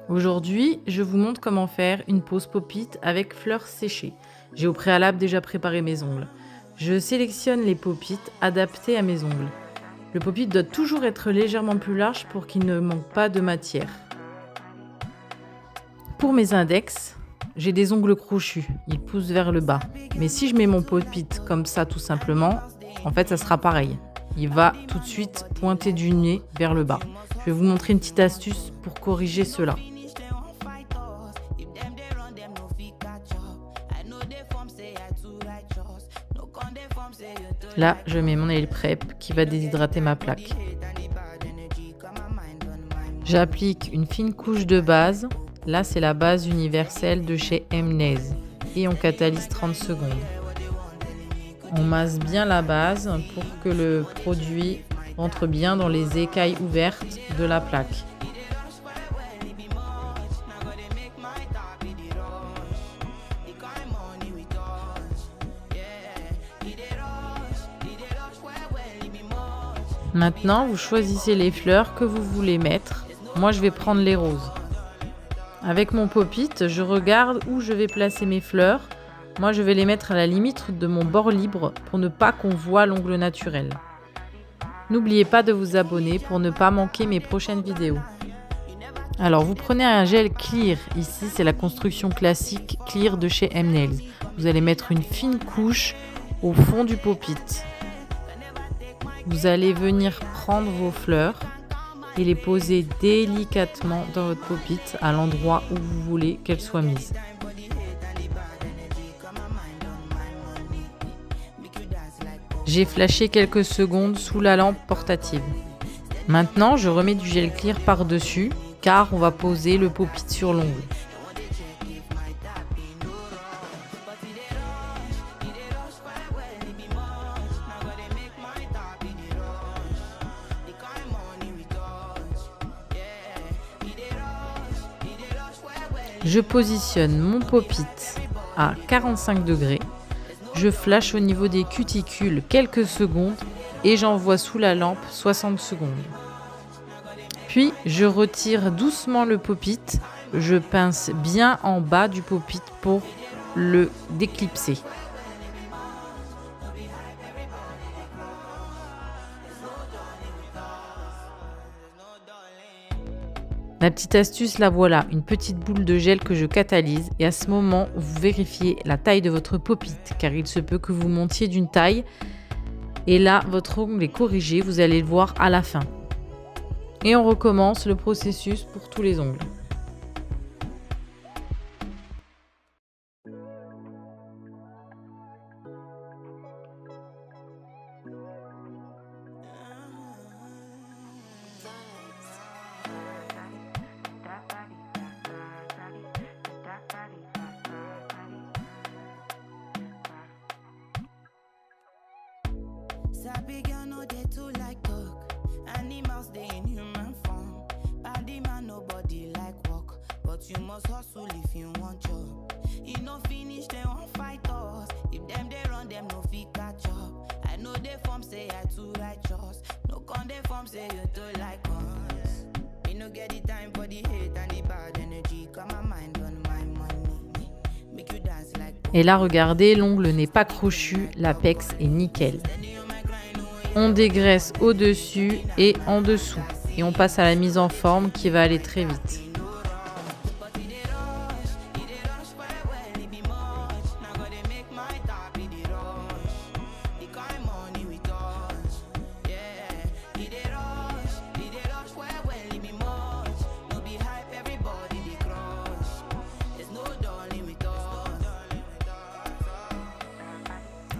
Aujourd'hui, je vous montre comment faire une pose pop-it avec fleurs séchées. J'ai au préalable déjà préparé mes ongles. Je sélectionne les pop-it adaptés à mes ongles. Le pop-it doit toujours être légèrement plus large pour qu'il ne manque pas de matière. Pour mes index, j'ai des ongles crochus, ils poussent vers le bas. Mais si je mets mon pop-it comme ça tout simplement, en fait ça sera pareil. Il va tout de suite pointer du nez vers le bas. Je vais vous montrer une petite astuce pour corriger cela. Là, je mets mon nail prep qui va déshydrater ma plaque. J'applique une fine couche de base. Là, c'est la base universelle de chez Mnez. Et on catalyse 30 secondes. On masse bien la base pour que le produit rentre bien dans les écailles ouvertes de la plaque. Maintenant, vous choisissez les fleurs que vous voulez mettre. Moi, je vais prendre les roses. Avec mon pop-it, je regarde où je vais placer mes fleurs. Moi, je vais les mettre à la limite de mon bord libre pour ne pas qu'on voit l'ongle naturel. N'oubliez pas de vous abonner pour ne pas manquer mes prochaines vidéos. Alors, vous prenez un gel clear. Ici, c'est la construction classique clear de chez Mnails. Vous allez mettre une fine couche au fond du pop-it. Vous allez venir prendre vos fleurs et les poser délicatement dans votre pop-it à l'endroit où vous voulez qu'elles soient mises. J'ai flashé quelques secondes sous la lampe portative. Maintenant, je remets du gel clear par-dessus car on va poser le pop-it sur l'ongle. Je positionne mon pop-it à 45 degrés. Je flash au niveau des cuticules quelques secondes et j'envoie sous la lampe 60 secondes. Puis, je retire doucement le pop-it. Je pince bien en bas du pop-it pour le déclipser. La petite astuce, la voilà, une petite boule de gel que je catalyse et à ce moment, vous vérifiez la taille de votre pop-it car il se peut que vous montiez d'une taille et là, votre ongle est corrigé, vous allez le voir à la fin. Et on recommence le processus pour tous les ongles. Sabi girl no dey too like talk. Animals dey in human form. Body man nobody like work, but you must hustle if you want job. E no finish dem wan fight us. If dem dey run dem no fit catch up. I know dey form say I too righteous. No con dey form say you too like us. Me no get the time for the hate and the bad energy. Got my mind on my money. Make you dance like. Et là, regardez, l'ongle n'est pas crochu, l'apex est nickel. On dégraisse au-dessus et en dessous. Et on passe à la mise en forme qui va aller très vite.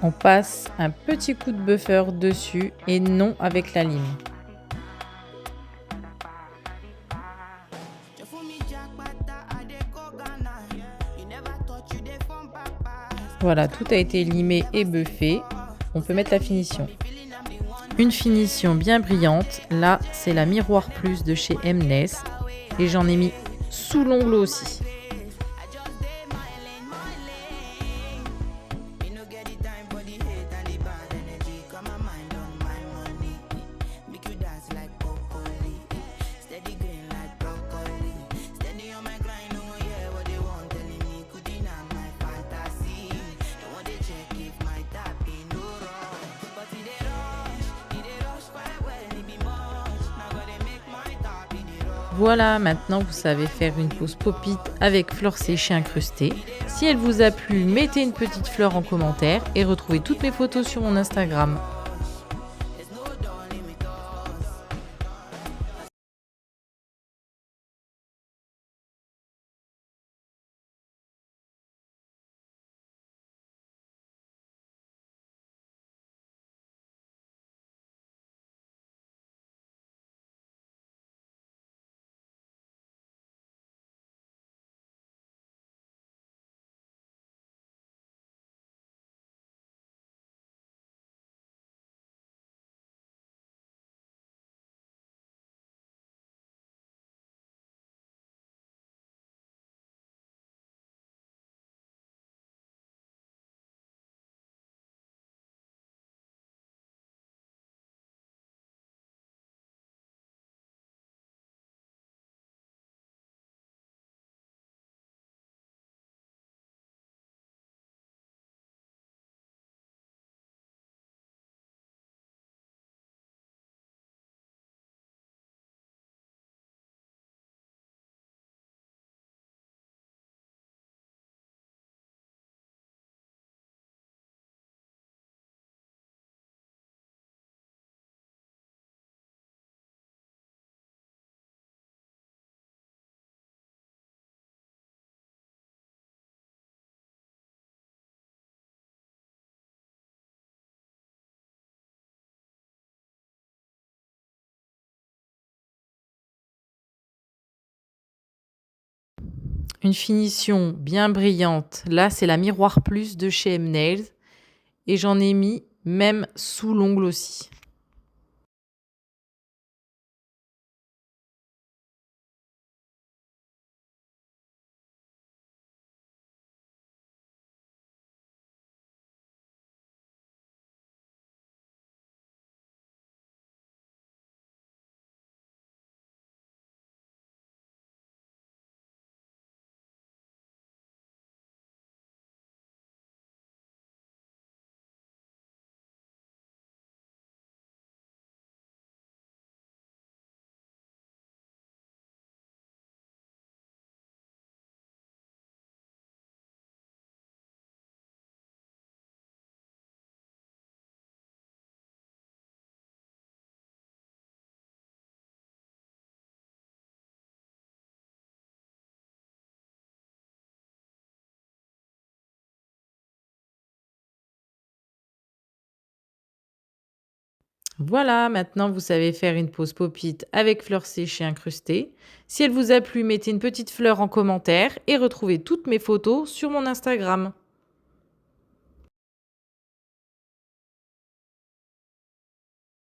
On passe un petit coup de buffer dessus et non avec la lime. Voilà, tout a été limé et buffé. On peut mettre la finition. Une finition bien brillante. Là, c'est la Miroir Plus de chez Mnez. Et j'en ai mis sous l'ongle aussi. Voilà, maintenant vous savez faire une pause pop-it avec fleurs séchées incrustées. Si elle vous a plu, mettez une petite fleur en commentaire et retrouvez toutes mes photos sur mon Instagram. Une finition bien brillante. Là, c'est la Miroir Plus de chez M-Nails. Et j'en ai mis même sous l'ongle aussi. Voilà, maintenant vous savez faire une pause pop-it avec fleurs séchées incrustées. Si elle vous a plu, mettez une petite fleur en commentaire et retrouvez toutes mes photos sur mon Instagram.